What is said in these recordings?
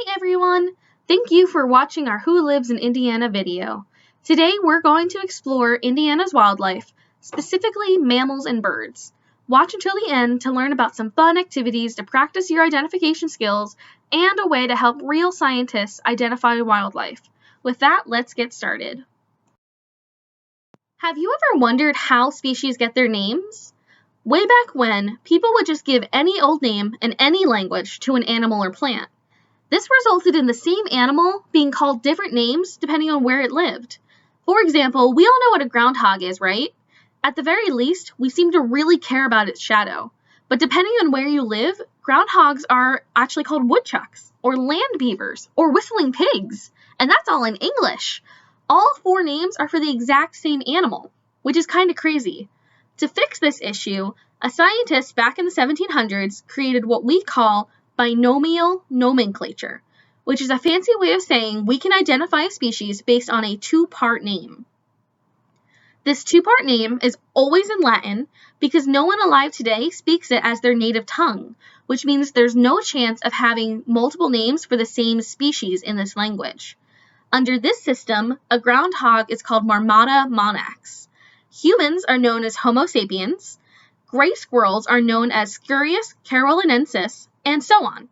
Hi everyone! Thank you for watching our Who Lives in Indiana video. Today we're going to explore Indiana's wildlife, specifically mammals and birds. Watch until the end to learn about some fun activities to practice your identification skills and a way to help real scientists identify wildlife. With that, let's get started. Have you ever wondered how species get their names? Way back when, people would just give any old name in any language to an animal or plant. This resulted in the same animal being called different names depending on where it lived. For example, we all know what a groundhog is, right? At the very least, we seem to really care about its shadow. But depending on where you live, groundhogs are actually called woodchucks, or land beavers, or whistling pigs. And that's all in English. All four names are for the exact same animal, which is kind of crazy. To fix this issue, a scientist back in the 1700s created what we call binomial nomenclature, which is a fancy way of saying we can identify a species based on a two-part name. This two-part name is always in Latin because no one alive today speaks it as their native tongue, which means there's no chance of having multiple names for the same species in this language. Under this system, a groundhog is called Marmota monax. Humans are known as Homo sapiens, gray squirrels are known as Squirrus carolinensis, and so on.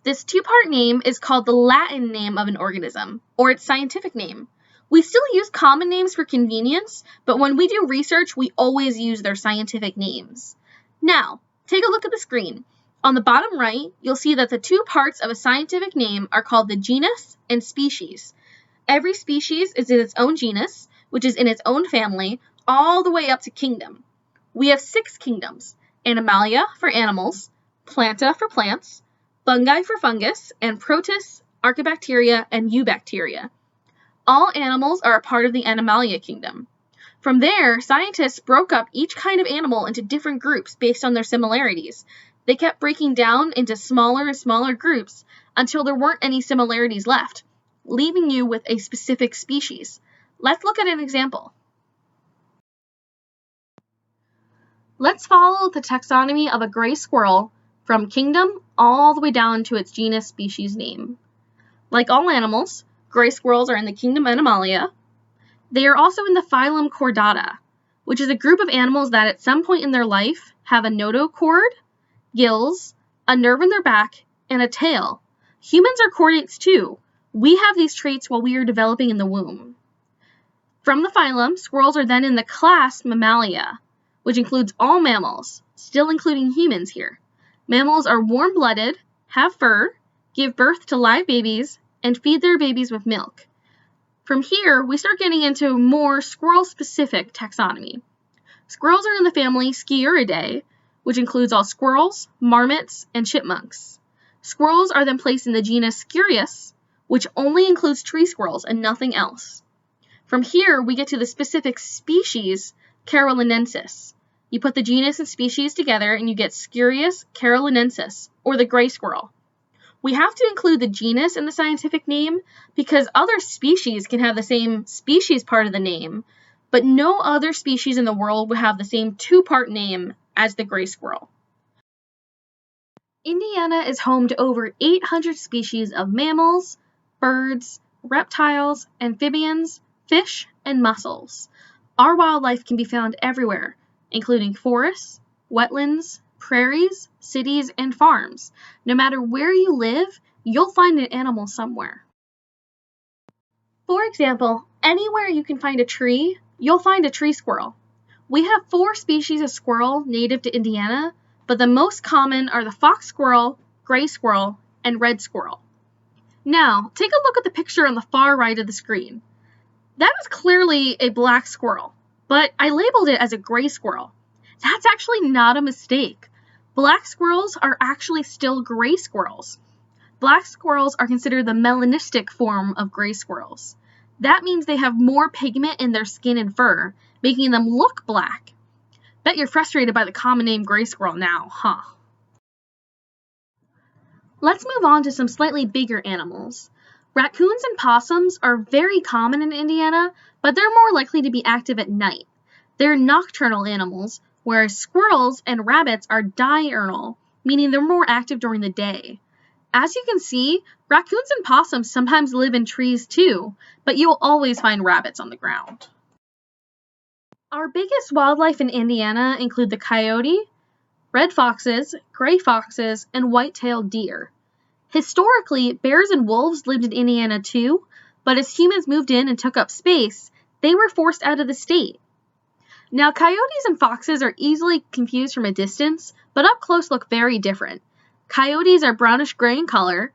This two-part name is called the Latin name of an organism, or its scientific name. We still use common names for convenience, but when we do research, we always use their scientific names. Now, take a look at the screen. On the bottom right, you'll see that the two parts of a scientific name are called the genus and species. Every species is in its own genus, which is in its own family, all the way up to kingdom. We have 6 kingdoms: Animalia for animals, Planta for plants, Fungi for fungus, and Protists, Archaebacteria, and Eubacteria. All animals are a part of the Animalia kingdom. From there, scientists broke up each kind of animal into different groups based on their similarities. They kept breaking down into smaller and smaller groups until there weren't any similarities left, leaving you with a specific species. Let's look at an example. Let's follow the taxonomy of a gray squirrel from kingdom all the way down to its genus species name. Like all animals, gray squirrels are in the kingdom Animalia. They are also in the phylum Chordata, which is a group of animals that at some point in their life have a notochord, gills, a nerve in their back, and a tail. Humans are chordates too. We have these traits while we are developing in the womb. From the phylum, squirrels are then in the class Mammalia, which includes all mammals, still including humans here. Mammals are warm-blooded, have fur, give birth to live babies, and feed their babies with milk. From here, we start getting into more squirrel-specific taxonomy. Squirrels are in the family Sciuridae, which includes all squirrels, marmots, and chipmunks. Squirrels are then placed in the genus Sciurus, which only includes tree squirrels and nothing else. From here, we get to the specific species carolinensis. You put the genus and species together and you get Sciurus carolinensis, or the gray squirrel. We have to include the genus in the scientific name because other species can have the same species part of the name, but no other species in the world would have the same two-part name as the gray squirrel. Indiana is home to over 800 species of mammals, birds, reptiles, amphibians, fish, and mussels. Our wildlife can be found everywhere, including forests, wetlands, prairies, cities, and farms. No matter where you live, you'll find an animal somewhere. For example, anywhere you can find a tree, you'll find a tree squirrel. We have 4 species of squirrel native to Indiana, but the most common are the fox squirrel, gray squirrel, and red squirrel. Now, take a look at the picture on the far right of the screen. That is clearly a black squirrel, but I labeled it as a gray squirrel. That's actually not a mistake. Black squirrels are actually still gray squirrels. Black squirrels are considered the melanistic form of gray squirrels. That means they have more pigment in their skin and fur, making them look black. Bet you're frustrated by the common name gray squirrel now, huh? Let's move on to some slightly bigger animals. Raccoons and possums are very common in Indiana, but they're more likely to be active at night. They're nocturnal animals, whereas squirrels and rabbits are diurnal, meaning they're more active during the day. As you can see, raccoons and possums sometimes live in trees too, but you'll always find rabbits on the ground. Our biggest wildlife in Indiana include the coyote, red foxes, gray foxes, and white-tailed deer. Historically, bears and wolves lived in Indiana too, but as humans moved in and took up space, they were forced out of the state. Now, coyotes and foxes are easily confused from a distance, but up close look very different. Coyotes are brownish-gray in color,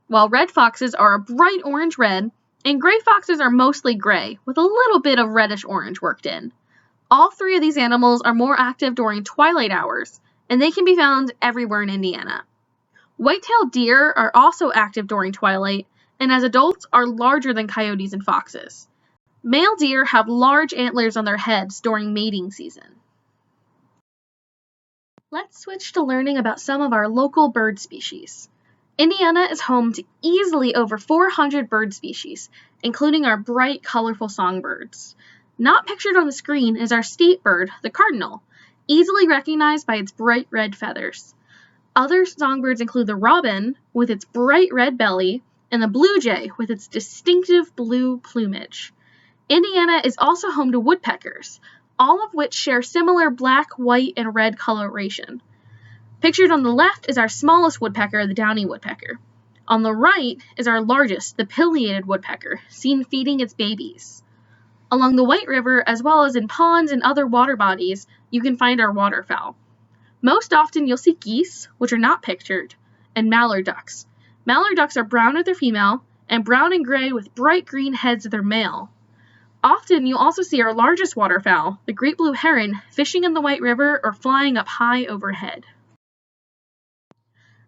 while red foxes are a bright orange-red, and gray foxes are mostly gray, with a little bit of reddish-orange worked in. All three of these animals are more active during twilight hours, and they can be found everywhere in Indiana. White-tailed deer are also active during twilight, and as adults are larger than coyotes and foxes. Male deer have large antlers on their heads during mating season. Let's switch to learning about some of our local bird species. Indiana is home to easily over 400 bird species, including our bright, colorful songbirds. Not pictured on the screen is our state bird, the cardinal, easily recognized by its bright red feathers. Other songbirds include the robin, with its bright red belly, and the blue jay, with its distinctive blue plumage. Indiana is also home to woodpeckers, all of which share similar black, white, and red coloration. Pictured on the left is our smallest woodpecker, the downy woodpecker. On the right is our largest, the pileated woodpecker, seen feeding its babies. Along the White River, as well as in ponds and other water bodies, you can find our waterfowl. Most often you'll see geese, which are not pictured, and mallard ducks. Mallard ducks are brown if they're female, and brown and gray with bright green heads if they're male. Often you'll also see our largest waterfowl, the great blue heron, fishing in the White River or flying up high overhead.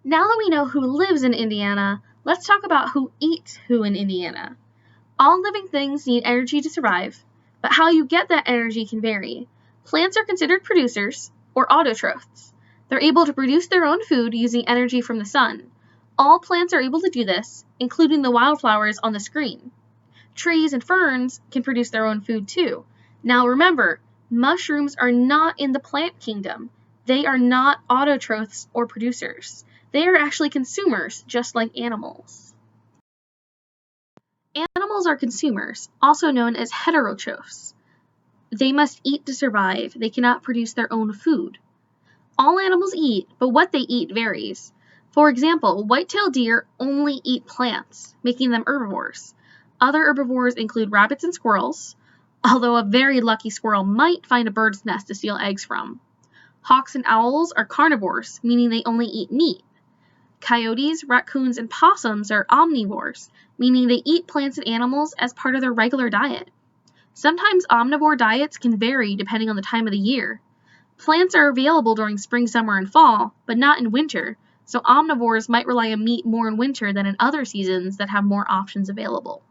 Now that we know who lives in Indiana, let's talk about who eats who in Indiana. All living things need energy to survive, but how you get that energy can vary. Plants are considered producers, or autotrophs. They're able to produce their own food using energy from the sun. All plants are able to do this, including the wildflowers on the screen. Trees and ferns can produce their own food too. Now remember, mushrooms are not in the plant kingdom. They are not autotrophs or producers. They are actually consumers, just like animals. Animals are consumers, also known as heterotrophs. They must eat to survive. They cannot produce their own food. All animals eat, but what they eat varies. For example, white-tailed deer only eat plants, making them herbivores. Other herbivores include rabbits and squirrels, although a very lucky squirrel might find a bird's nest to steal eggs from. Hawks and owls are carnivores, meaning they only eat meat. Coyotes, raccoons, and possums are omnivores, meaning they eat plants and animals as part of their regular diet. Sometimes omnivore diets can vary depending on the time of the year. Plants are available during spring, summer, and fall, but not in winter, so omnivores might rely on meat more in winter than in other seasons that have more options available.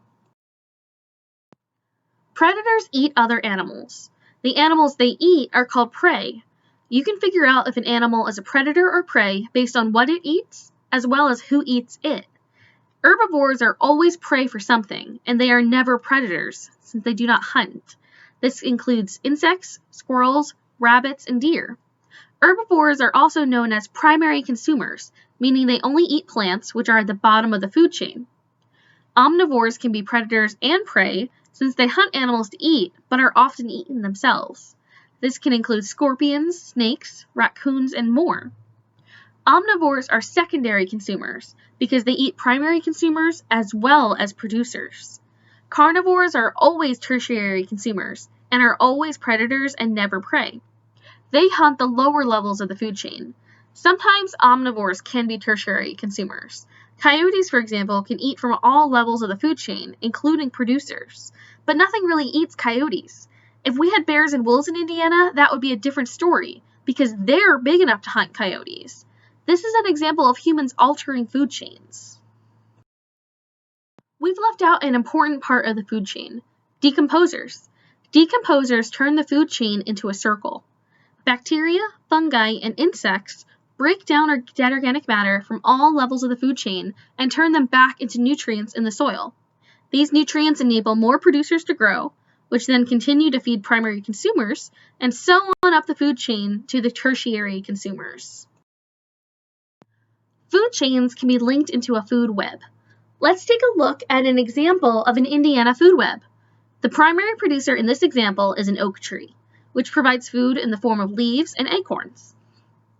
Predators eat other animals. The animals they eat are called prey. You can figure out if an animal is a predator or prey based on what it eats, as well as who eats it. Herbivores are always prey for something, and they are never predators, since they do not hunt. This includes insects, squirrels, rabbits, and deer. Herbivores are also known as primary consumers, meaning they only eat plants, which are at the bottom of the food chain. Omnivores can be predators and prey, since they hunt animals to eat, but are often eaten themselves. This can include scorpions, snakes, raccoons, and more. Omnivores are secondary consumers because they eat primary consumers as well as producers. Carnivores are always tertiary consumers and are always predators and never prey. They hunt the lower levels of the food chain. Sometimes omnivores can be tertiary consumers. Coyotes, for example, can eat from all levels of the food chain, including producers. But nothing really eats coyotes. If we had bears and wolves in Indiana, that would be a different story, because they're big enough to hunt coyotes. This is an example of humans altering food chains. We've left out an important part of the food chain, decomposers. Decomposers turn the food chain into a circle. Bacteria, fungi, and insects break down dead organic matter from all levels of the food chain and turn them back into nutrients in the soil. These nutrients enable more producers to grow, which then continue to feed primary consumers, and so on up the food chain to the tertiary consumers. Food chains can be linked into a food web. Let's take a look at an example of an Indiana food web. The primary producer in this example is an oak tree, which provides food in the form of leaves and acorns.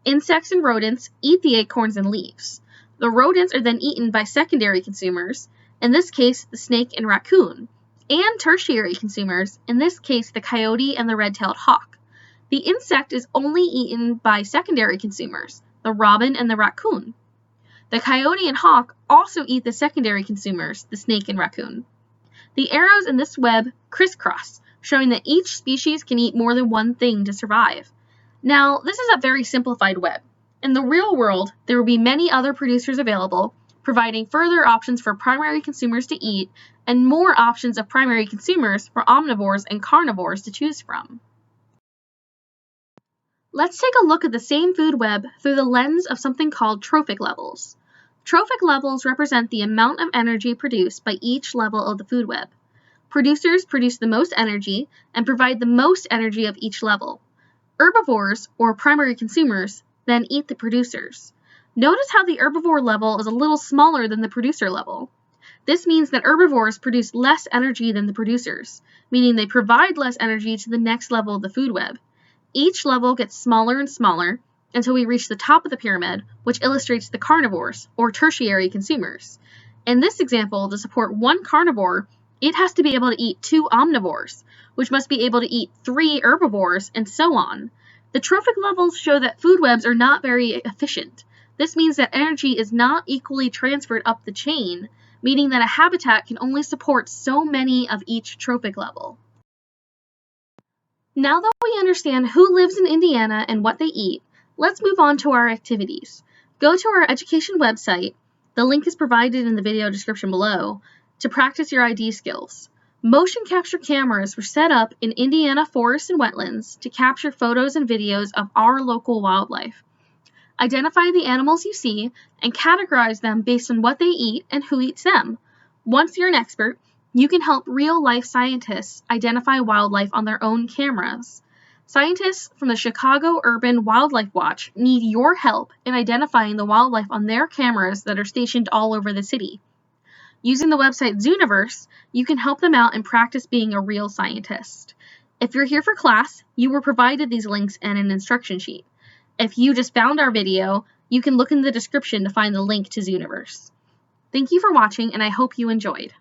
Insects and rodents eat the acorns and leaves. The rodents are then eaten by secondary consumers, in this case the snake and raccoon, and tertiary consumers, in this case the coyote and the red-tailed hawk. The insect is only eaten by secondary consumers, the robin and the raccoon. The coyote and hawk also eat the secondary consumers, the snake and raccoon. The arrows in this web crisscross, showing that each species can eat more than one thing to survive. Now, this is a very simplified web. In the real world, there will be many other producers available, providing further options for primary consumers to eat and more options of primary consumers for omnivores and carnivores to choose from. Let's take a look at the same food web through the lens of something called trophic levels. Trophic levels represent the amount of energy produced by each level of the food web. Producers produce the most energy and provide the most energy of each level. Herbivores, or primary consumers, then eat the producers. Notice how the herbivore level is a little smaller than the producer level. This means that herbivores produce less energy than the producers, meaning they provide less energy to the next level of the food web. Each level gets smaller and smaller until we reach the top of the pyramid, which illustrates the carnivores, or tertiary consumers. In this example, to support one carnivore, it has to be able to eat 2 omnivores, which must be able to eat 3 herbivores, and so on. The trophic levels show that food webs are not very efficient. This means that energy is not equally transferred up the chain, meaning that a habitat can only support so many of each trophic level. Now that we understand who lives in Indiana and what they eat, let's move on to our activities. Go to our education website, the link is provided in the video description below, to practice your ID skills. Motion capture cameras were set up in Indiana forests and wetlands to capture photos and videos of our local wildlife. Identify the animals you see and categorize them based on what they eat and who eats them. Once you're an expert, you can help real-life scientists identify wildlife on their own cameras. Scientists from the Chicago Urban Wildlife Watch need your help in identifying the wildlife on their cameras that are stationed all over the city. Using the website Zooniverse, you can help them out and practice being a real scientist. If you're here for class, you were provided these links and an instruction sheet. If you just found our video, you can look in the description to find the link to Zooniverse. Thank you for watching, and I hope you enjoyed.